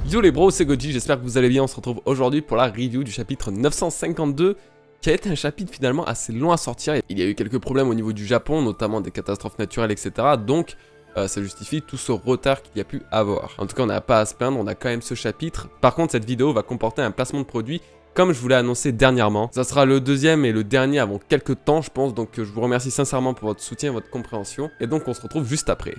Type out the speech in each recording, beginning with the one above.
Yo les bros, c'est Goji, j'espère que vous allez bien. On se retrouve aujourd'hui pour la review du chapitre 952 qui a été un chapitre finalement assez long à sortir. Il y a eu quelques problèmes au niveau du Japon, notamment des catastrophes naturelles, etc. Donc ça justifie tout ce retard qu'il y a pu avoir. En tout cas, on n'a pas à se plaindre, on a quand même ce chapitre. Par contre, cette vidéo va comporter un placement de produit comme je vous l'ai annoncé dernièrement. Ça sera le deuxième et le dernier avant quelques temps, je pense. Donc je vous remercie sincèrement pour votre soutien et votre compréhension. Et donc on se retrouve juste après.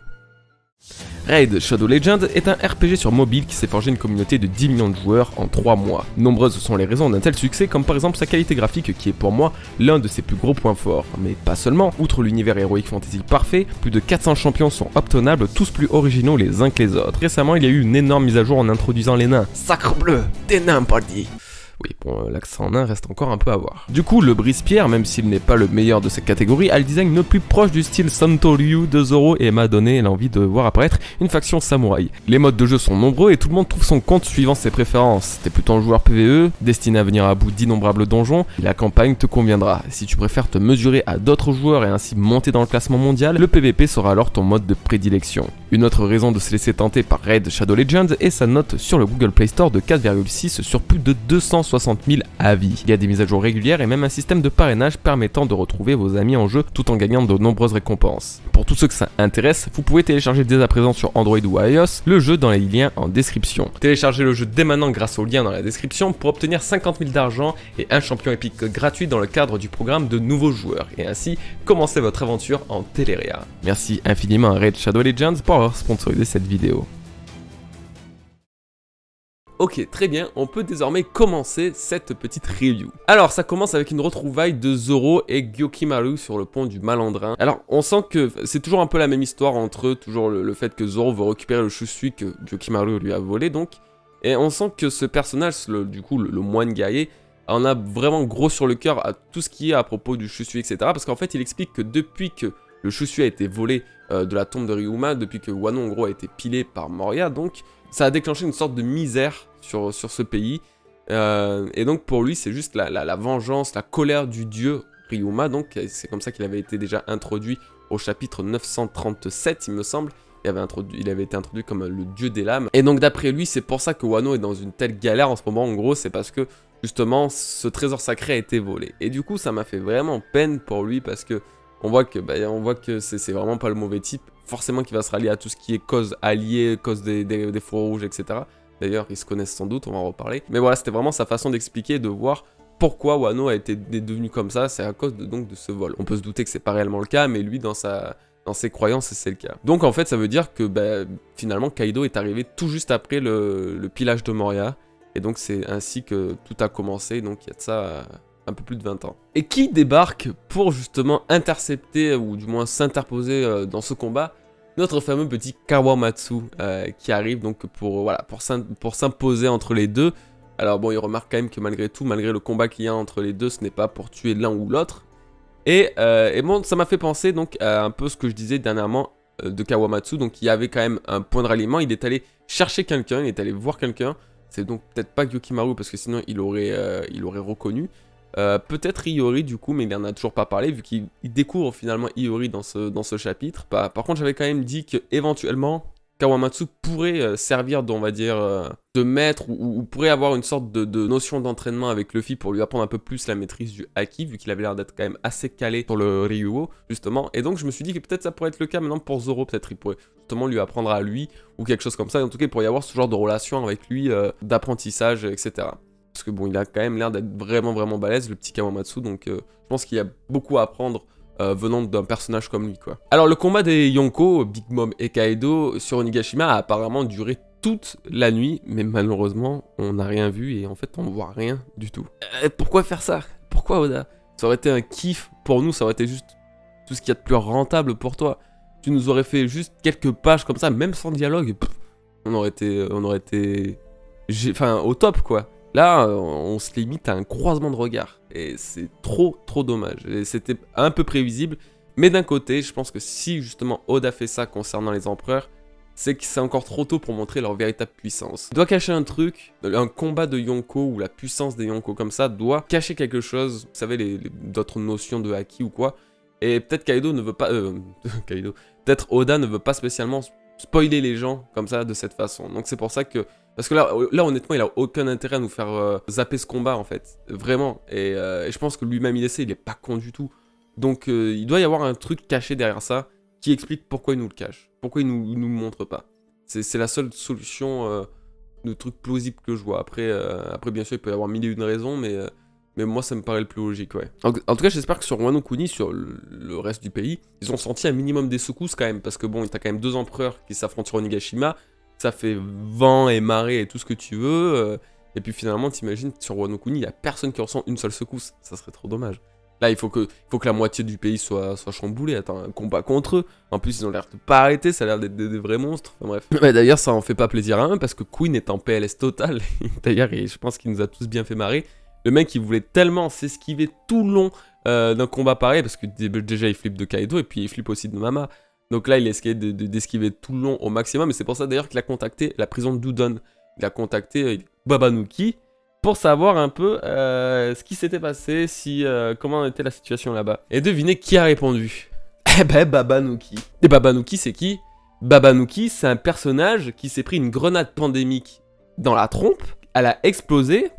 Raid Shadow Legends est un RPG sur mobile qui s'est forgé une communauté de 10 millions de joueurs en 3 mois. Nombreuses sont les raisons d'un tel succès, comme par exemple sa qualité graphique qui est pour moi l'un de ses plus gros points forts. Mais pas seulement, outre l'univers Heroic Fantasy parfait, plus de 400 champions sont obtenables, tous plus originaux les uns que les autres. Récemment, il y a eu une énorme mise à jour en introduisant les nains. Sacrebleu, des nains pardi. Oui, bon, l'accent nain reste encore un peu à voir. Du coup, le brise-pierre, même s'il n'est pas le meilleur de cette catégorie, a le design le plus proche du style Santoryu de Zoro et m'a donné l'envie de voir apparaître une faction samouraï. Les modes de jeu sont nombreux et tout le monde trouve son compte suivant ses préférences. T'es plutôt un joueur PvE, destiné à venir à bout d'innombrables donjons, et la campagne te conviendra. Si tu préfères te mesurer à d'autres joueurs et ainsi monter dans le classement mondial, le PvP sera alors ton mode de prédilection. Une autre raison de se laisser tenter par Raid Shadow Legends est sa note sur le Google Play Store de 4,6 sur plus de 260 000 avis. Il y a des mises à jour régulières et même un système de parrainage permettant de retrouver vos amis en jeu tout en gagnant de nombreuses récompenses. Pour tous ceux que ça intéresse, vous pouvez télécharger dès à présent sur Android ou iOS le jeu dans les liens en description. Téléchargez le jeu dès maintenant grâce au lien dans la description pour obtenir 50 000 d'argent et un champion épique gratuit dans le cadre du programme de nouveaux joueurs et ainsi commencer votre aventure en Teleria. Merci infiniment à Raid Shadow Legends pour avoir sponsorisé cette vidéo. Ok, très bien, on peut désormais commencer cette petite review. Alors, ça commence avec une retrouvaille de Zoro et Gyokimaru sur le pont du Malandrin. Alors, on sent que c'est toujours un peu la même histoire entre eux, toujours le fait que Zoro veut récupérer le Shusui que Gyokimaru lui a volé, donc. Et on sent que ce personnage, du coup, le moine guerrier, en a vraiment gros sur le cœur à tout ce qui est à propos du Shusui, etc. Parce qu'en fait, il explique que depuis que le Shusui a été volé de la tombe de Ryuma, depuis que Wano, en gros, a été pilé par Moria, donc, ça a déclenché une sorte de misère sur ce pays, et donc pour lui c'est juste la vengeance, la colère du dieu Ryuma, donc c'est comme ça qu'il avait été déjà introduit au chapitre 937 il me semble, il avait été introduit comme le dieu des lames, et donc d'après lui c'est pour ça que Wano est dans une telle galère en ce moment, en gros c'est parce que justement ce trésor sacré a été volé, et du coup ça m'a fait vraiment peine pour lui parce que on voit que c'est vraiment pas le mauvais type, forcément qu'il va se rallier à tout ce qui est cause alliée, cause des fourreaux rouges, etc. D'ailleurs, ils se connaissent sans doute, on va en reparler. Mais voilà, c'était vraiment sa façon d'expliquer, de voir pourquoi Wano est devenu comme ça, c'est à cause de ce vol. On peut se douter que c'est pas réellement le cas, mais lui, dans ses croyances, c'est le cas. Donc en fait, ça veut dire que finalement, Kaido est arrivé tout juste après le pillage de Moria, et donc c'est ainsi que tout a commencé, donc il y a de ça un peu plus de 20 ans. Et qui débarque pour justement intercepter, ou du moins s'interposer dans ce combat? Notre fameux petit Kawamatsu qui arrive donc pour s'imposer entre les deux. Alors bon, il remarque quand même que malgré tout, malgré le combat qu'il y a entre les deux, ce n'est pas pour tuer l'un ou l'autre. Et bon, ça m'a fait penser donc à un peu ce que je disais dernièrement de Kawamatsu. Donc il y avait quand même un point de ralliement, il est allé chercher quelqu'un, il est allé voir quelqu'un. C'est donc peut-être pas Gyokimaru parce que sinon il aurait reconnu. Peut-être Iori du coup, mais il n'en a toujours pas parlé vu qu'il découvre finalement Iori dans ce chapitre. Par contre, j'avais quand même dit que éventuellement Kawamatsu pourrait servir, on va dire, de maître ou pourrait avoir une sorte de notion d'entraînement avec Luffy pour lui apprendre un peu plus la maîtrise du Haki, vu qu'il avait l'air d'être quand même assez calé sur le Ryuo, justement. Et donc, je me suis dit que peut-être ça pourrait être le cas maintenant pour Zoro, peut-être il pourrait justement lui apprendre à lui ou quelque chose comme ça. En tout cas, il pourrait y avoir ce genre de relation avec lui, d'apprentissage, etc. Parce que bon, il a quand même l'air d'être vraiment balèze, le petit Kawamatsu, donc je pense qu'il y a beaucoup à apprendre venant d'un personnage comme lui, quoi. Alors le combat des Yonko, Big Mom et Kaido sur Onigashima a apparemment duré toute la nuit, mais malheureusement, on n'a rien vu et en fait, on ne voit rien du tout. Pourquoi faire ça? Pourquoi Oda? Ça aurait été un kiff pour nous, ça aurait été juste tout ce qu'il y a de plus rentable pour toi. Tu nous aurais fait juste quelques pages comme ça, même sans dialogue, on aurait été au top, quoi. Là, on se limite à un croisement de regards, et c'est trop dommage. C'était un peu prévisible, mais d'un côté, je pense que si justement Oda fait ça concernant les empereurs, c'est que c'est encore trop tôt pour montrer leur véritable puissance. Il doit cacher un truc, un combat de Yonko, ou la puissance des Yonko comme ça, doit cacher quelque chose, vous savez, d'autres notions de Haki ou quoi, Et peut-être Kaido ne veut pas... Kaido... Peut-être Oda ne veut pas spécialement spoiler les gens comme ça, de cette façon. Donc c'est pour ça que... Parce que là honnêtement, il a aucun intérêt à nous faire zapper ce combat, en fait. Vraiment. Et je pense que lui-même, il essaie, il est pas con du tout. Donc il doit y avoir un truc caché derrière ça qui explique pourquoi il nous le cache. Pourquoi il nous le montre pas. C'est la seule solution de truc plausible que je vois. Après, bien sûr, il peut y avoir mille et une raisons, mais moi, ça me paraît le plus logique, ouais. En tout cas, j'espère que sur Wano Kuni, sur le reste du pays, ils ont senti un minimum des secousses quand même. Parce que bon, t'as quand même 2 empereurs qui s'affrontent sur Onigashima. Ça fait vent et marée et tout ce que tu veux. Et puis finalement, t'imagines, sur Wano Kuni, il n'y a personne qui ressent une seule secousse. Ça serait trop dommage. Là, il faut que la moitié du pays soit chamboulée. Attends, un combat contre eux. En plus, ils ont l'air de pas arrêter. Ça a l'air d'être des vrais monstres. Enfin bref. Ouais, d'ailleurs, ça en fait pas plaisir à un parce que Queen est en PLS total. D'ailleurs, je pense qu'il nous a tous bien fait marrer. Le mec, il voulait tellement s'esquiver tout le long d'un combat pareil parce que déjà, il flippe de Kaido et puis il flippe aussi de Mama. Donc là, il essayait d'esquiver tout le long au maximum. Et c'est pour ça d'ailleurs qu'il a contacté la prison de Dudon. Il a contacté Babanuki pour savoir un peu ce qui s'était passé, comment était la situation là-bas. Et devinez qui a répondu. Eh ben, Babanuki. Et Babanuki, c'est qui? Babanuki, c'est un personnage qui s'est pris une grenade pandémique dans la trompe. Elle a explosé.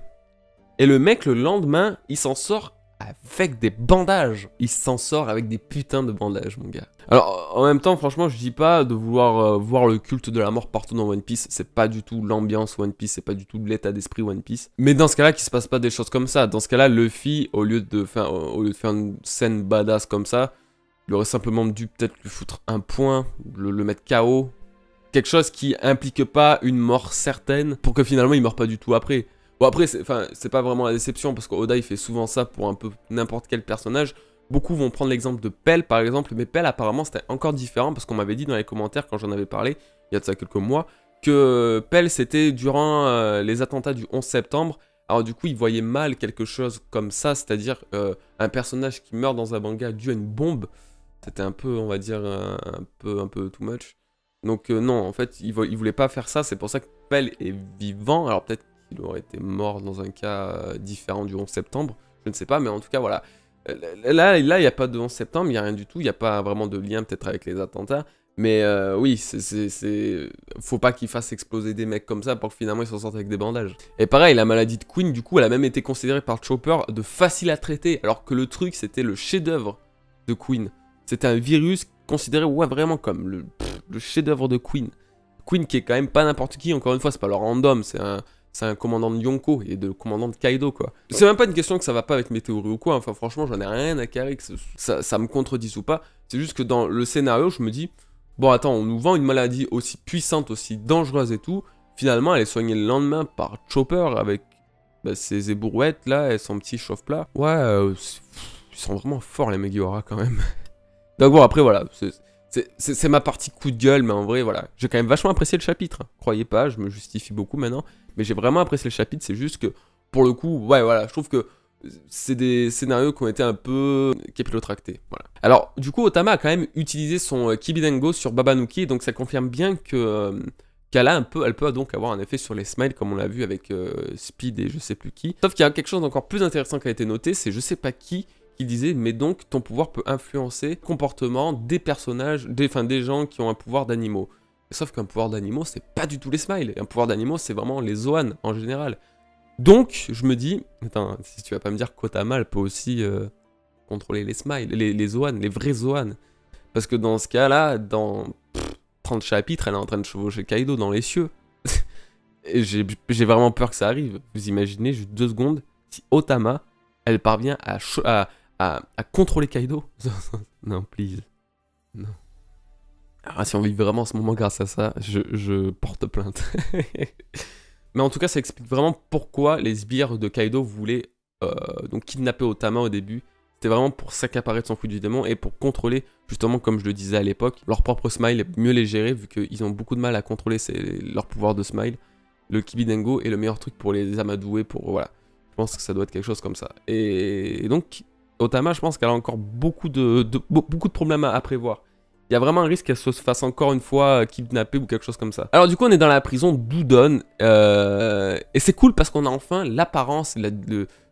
Et le mec, le lendemain, il s'en sort avec des bandages. Il s'en sort avec des putains de bandages, mon gars. Alors, en même temps, franchement, je dis pas de vouloir voir le culte de la mort partout dans One Piece. C'est pas du tout l'ambiance One Piece, c'est pas du tout l'état d'esprit One Piece. Mais dans ce cas-là, qu'il se passe pas des choses comme ça. Dans ce cas-là, Luffy, au lieu de faire une scène badass comme ça, il aurait simplement dû peut-être lui foutre un point, le mettre KO. Quelque chose qui implique pas une mort certaine, pour que finalement il meure pas du tout après. Bon après, c'est pas vraiment la déception, parce qu'Oda il fait souvent ça pour un peu n'importe quel personnage. Beaucoup vont prendre l'exemple de Pell par exemple, mais Pell apparemment c'était encore différent, parce qu'on m'avait dit dans les commentaires quand j'en avais parlé, il y a de ça quelques mois, que Pell c'était durant les attentats du 11 septembre, alors du coup il voyait mal quelque chose comme ça, c'est-à-dire un personnage qui meurt dans un manga dû à une bombe, c'était un peu, on va dire, un peu too much. Donc non, en fait, il voulait pas faire ça, c'est pour ça que Pell est vivant, alors peut-être il aurait été mort dans un cas différent du 11 septembre, je ne sais pas, mais en tout cas, voilà. Là, il n'y a pas de 11 septembre, il n'y a rien du tout, il n'y a pas vraiment de lien peut-être avec les attentats, mais oui, faut pas qu'il fasse exploser des mecs comme ça pour que finalement ils s'en sortent avec des bandages. Et pareil, la maladie de Queen, du coup, elle a même été considérée par Chopper de facile à traiter, alors que le truc, c'était le chef-d'œuvre de Queen. C'était un virus considéré, ouais, vraiment comme le chef-d'œuvre de Queen. Queen qui est quand même pas n'importe qui, encore une fois, c'est pas le random, c'est un commandant de Yonko et de commandant de Kaido, quoi. C'est même pas une question que ça va pas avec mes théories ou quoi, enfin franchement j'en ai rien à carrer que ça me contredise ou pas. C'est juste que dans le scénario je me dis, bon attends, on nous vend une maladie aussi puissante, aussi dangereuse et tout, finalement elle est soignée le lendemain par Chopper avec ses ébourouettes là et son petit chauffe-plat. Ouais, ils sont vraiment forts les Megiwara quand même. Donc bon après voilà, c'est ma partie coup de gueule, mais en vrai, voilà. J'ai quand même vachement apprécié le chapitre. Croyez pas, je me justifie beaucoup maintenant. Mais j'ai vraiment apprécié le chapitre, c'est juste que, pour le coup, ouais, voilà, je trouve que c'est des scénarios qui ont été un peu capillotractés. Voilà. Alors, du coup, Otama a quand même utilisé son Kibidengo sur Babanuki, donc ça confirme bien que elle peut donc avoir un effet sur les smiles, comme on l'a vu avec Speed et je sais plus qui. Sauf qu'il y a quelque chose d'encore plus intéressant qui a été noté, c'est je sais pas qui disait, mais donc ton pouvoir peut influencer le comportement des personnages, des gens qui ont un pouvoir d'animaux. Sauf qu'un pouvoir d'animaux, c'est pas du tout les smiles. Un pouvoir d'animaux, c'est vraiment les Zoan en général. Donc, je me dis, attends, si tu vas pas me dire qu'Otama, elle peut aussi contrôler les smiles, les Zoan, les vrais Zoan. Parce que dans ce cas-là, dans 30 chapitres, elle est en train de chevaucher Kaido dans les cieux. Et j'ai vraiment peur que ça arrive. Vous imaginez juste 2 secondes, si Otama, elle parvient à contrôler Kaido. Non, please. Non. Alors, si on vit vraiment ce moment grâce à ça, je porte plainte. Mais en tout cas, ça explique vraiment pourquoi les sbires de Kaido voulaient donc kidnapper Otama au début. C'était vraiment pour s'accaparer de son fruit du démon et pour contrôler, justement, comme je le disais à l'époque, leur propre smile, mieux les gérer, vu qu'ils ont beaucoup de mal à contrôler leur pouvoir de smile. Le Kibidengo est le meilleur truc pour les amadouer, voilà. Je pense que ça doit être quelque chose comme ça. Et donc, Otama, je pense qu'elle a encore beaucoup de problèmes à prévoir. Il y a vraiment un risque qu'elle se fasse encore une fois kidnapper ou quelque chose comme ça. Alors du coup, on est dans la prison d'Udon. Et c'est cool parce qu'on a enfin l'apparence,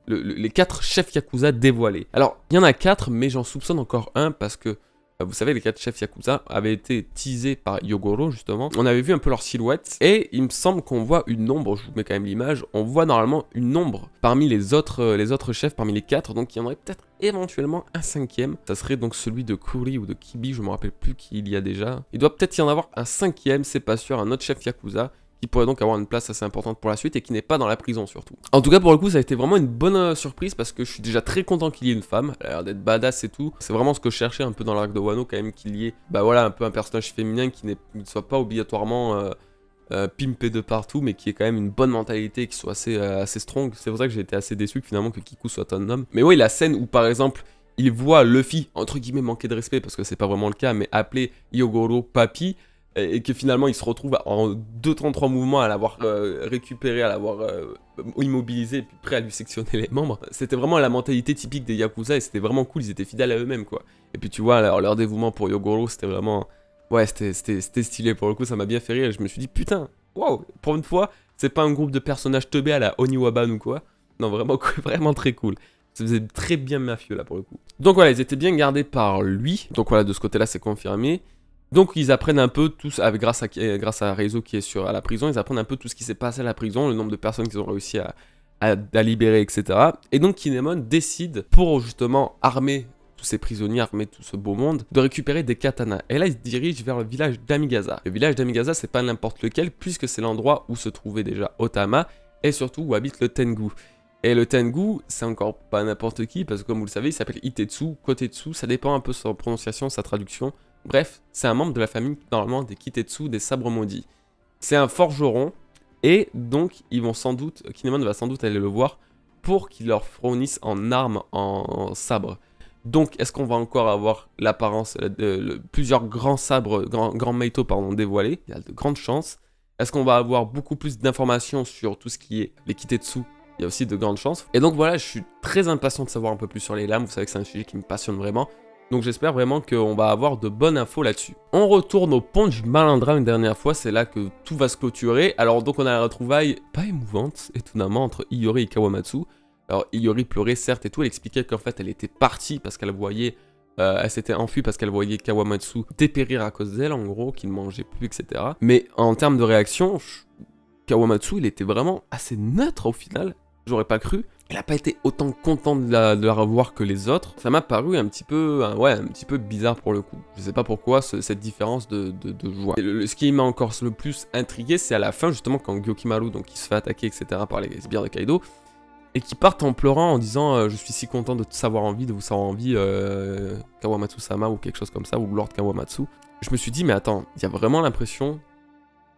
les 4 chefs Yakuza dévoilés. Alors, il y en a 4, mais j'en soupçonne encore un parce que, vous savez, les 4 chefs Yakuza avaient été teasés par Yogoro, justement. On avait vu un peu leur silhouette, et il me semble qu'on voit une ombre, je vous mets quand même l'image, on voit normalement une ombre parmi les autres chefs, parmi les 4, donc il y en aurait peut-être éventuellement un 5e. Ça serait donc celui de Kuri ou de Kibi, je me rappelle plus qui il y a déjà. Il doit peut-être y en avoir un 5e, c'est pas sûr, un autre chef Yakuza, qui pourrait donc avoir une place assez importante pour la suite et qui n'est pas dans la prison surtout. En tout cas pour le coup ça a été vraiment une bonne surprise parce que je suis déjà très content qu'il y ait une femme, elle a l'air d'être badass et tout. C'est vraiment ce que je cherchais un peu dans l'arc de Wano quand même, qu'il y ait bah voilà un peu un personnage féminin qui ne soit pas obligatoirement pimpé de partout mais qui ait quand même une bonne mentalité, qui soit assez strong. C'est pour ça que j'ai été assez déçu que finalement que Kiku soit un homme. Mais oui, la scène où par exemple il voit Luffy entre guillemets manquer de respect parce que c'est pas vraiment le cas, mais appeler Yogoro Papi, et que finalement il se retrouve en 2-3 mouvements à l'avoir récupéré, à l'avoir immobilisé, et puis prêt à lui sectionner les membres. C'était vraiment la mentalité typique des Yakuza et c'était vraiment cool, ils étaient fidèles à eux-mêmes quoi. Et puis tu vois, leur dévouement pour Yogoro, c'était vraiment... Ouais, c'était stylé pour le coup, ça m'a bien fait rire et je me suis dit putain, waouh, pour une fois, c'est pas un groupe de personnages teubés à la Oniwaban ou quoi. Non, vraiment, vraiment très cool. Ça faisait très bien mafieux là pour le coup. Donc voilà, ils étaient bien gardés par lui, donc voilà, de ce côté-là c'est confirmé. Donc ils apprennent un peu tous, grâce à Reizo qui est à la prison, ils apprennent un peu tout ce qui s'est passé à la prison, le nombre de personnes qu'ils ont réussi à libérer, etc. Et donc Kinemon décide, pour justement armer tous ces prisonniers, armer tout ce beau monde, de récupérer des katanas. Et là il se dirige vers le village d'Amigasa. Le village d'Amigasa c'est pas n'importe lequel, puisque c'est l'endroit où se trouvait déjà Otama, et surtout où habite le Tengu. Et le Tengu, c'est encore pas n'importe qui, parce que comme vous le savez, il s'appelle Itetsu, Kotetsu, ça dépend un peu de sa prononciation, sa traduction. Bref, c'est un membre de la famille, normalement, des Kitetsu, des sabres maudits. C'est un forgeron, et donc, Kinemon va sans doute aller le voir pour qu'il leur fournisse en armes, en sabres. Donc, est-ce qu'on va encore avoir l'apparence de plusieurs grands sabres, grands Meito, pardon, dévoilés? Il y a de grandes chances. Est-ce qu'on va avoir beaucoup plus d'informations sur tout ce qui est les Kitetsu? Il y a aussi de grandes chances. Et donc voilà, je suis très impatient de savoir un peu plus sur les lames. Vous savez que c'est un sujet qui me passionne vraiment. Donc j'espère vraiment qu'on va avoir de bonnes infos là-dessus. On retourne au pont du Malandra une dernière fois, c'est là que tout va se clôturer. Alors donc on a la retrouvaille pas émouvante, étonnamment, entre Iori et Kawamatsu. Alors Iori pleurait certes et tout, elle expliquait qu'en fait elle était partie parce qu'elle voyait... elle s'était enfuie parce qu'elle voyait Kawamatsu dépérir à cause d'elle, en gros, qu'il ne mangeait plus, etc. Mais en termes de réaction, Kawamatsu il était vraiment assez neutre au final. J'aurais pas cru. Elle n'a pas été autant contente de la revoir que les autres. Ça m'a paru un petit peu bizarre pour le coup. Je sais pas pourquoi cette différence de joie. Et ce qui m'a encore le plus intrigué, c'est à la fin justement quand Gyokimaru, donc il se fait attaquer, etc. par les sbires de Kaido, et qui partent en pleurant en disant je suis si content de savoir en vie, de vous savoir en vie, Kawamatsu-sama ou quelque chose comme ça, ou Lord Kawamatsu. Je me suis dit mais attends, il y a vraiment l'impression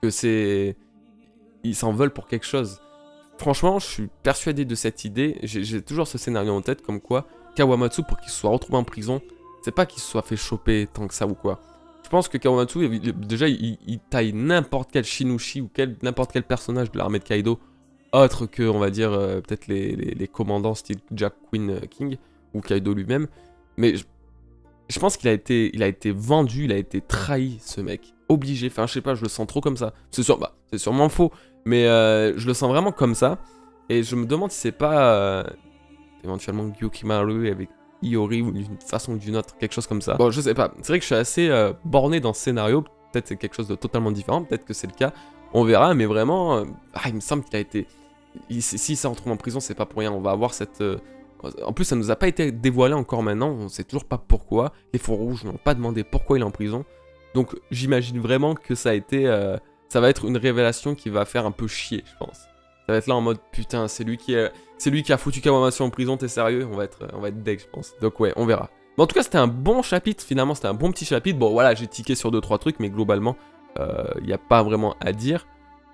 que c'est... Ils s'en veulent pour quelque chose. Franchement, je suis persuadé de cette idée, j'ai toujours ce scénario en tête comme quoi Kawamatsu, pour qu'il se soit retrouvé en prison, c'est pas qu'il se soit fait choper tant que ça ou quoi. Je pense que Kawamatsu, déjà, il taille n'importe quel Shinushi ou n'importe quel personnage de l'armée de Kaido, autre que, on va dire, peut-être les commandants style Jack Queen King, ou Kaido lui-même. Mais je pense qu'il a été vendu, il a été trahi, ce mec. Obligé, enfin, je sais pas, je le sens trop comme ça. C'est sûrement faux. Mais je le sens vraiment comme ça. Et je me demande si c'est pas éventuellement Gyokimaru avec Iori ou d'une façon ou d'une autre, quelque chose comme ça. Bon, je sais pas. C'est vrai que je suis assez borné dans ce scénario. Peut-être c'est quelque chose de totalement différent. Peut-être que c'est le cas. On verra. Mais vraiment, il me semble qu'il a été... S'il s'en retrouve en prison, c'est pas pour rien. On va avoir cette... En plus, ça nous a pas été dévoilé encore maintenant. On sait toujours pas pourquoi. Les Faux Rouges n'ont pas demandé pourquoi il est en prison. Donc, j'imagine vraiment que ça a été... ça va être une révélation qui va faire un peu chier, je pense. Ça va être là en mode, putain, c'est lui qui a foutu Kawamatsu en prison, t'es sérieux? On va être deg, je pense. Donc ouais, on verra. Mais en tout cas, c'était un bon chapitre, finalement, c'était un bon petit chapitre. Bon, voilà, j'ai tiqué sur 2-3 trucs, mais globalement, il n'y a pas vraiment à dire.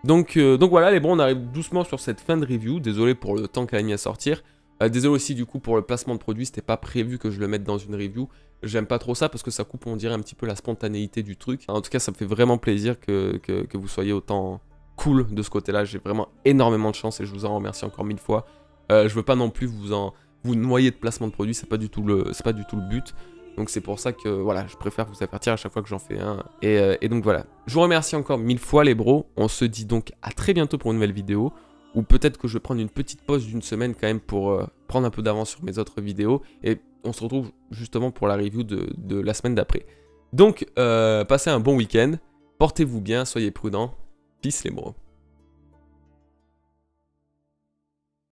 Donc voilà, les bons, on arrive doucement sur cette fin de review. Désolé pour le temps qu'elle a mis à sortir. Désolé aussi, du coup, pour le placement de produit, c'était pas prévu que je le mette dans une review. J'aime pas trop ça parce que ça coupe, on dirait, un petit peu la spontanéité du truc. En tout cas, ça me fait vraiment plaisir que vous soyez autant cool de ce côté-là. J'ai vraiment énormément de chance et je vous en remercie encore 1000 fois. Je veux pas non plus vous noyer de placement de produit, c'est pas du tout le but. Donc c'est pour ça que voilà, je préfère vous avertir à chaque fois que j'en fais un. Et donc voilà. Je vous remercie encore 1000 fois les bros. On se dit donc à très bientôt pour une nouvelle vidéo. ou peut-être que je vais prendre une petite pause d'une semaine quand même pour prendre un peu d'avance sur mes autres vidéos, et on se retrouve justement pour la review de la semaine d'après. Donc, passez un bon week-end, portez-vous bien, soyez prudents, peace les bros.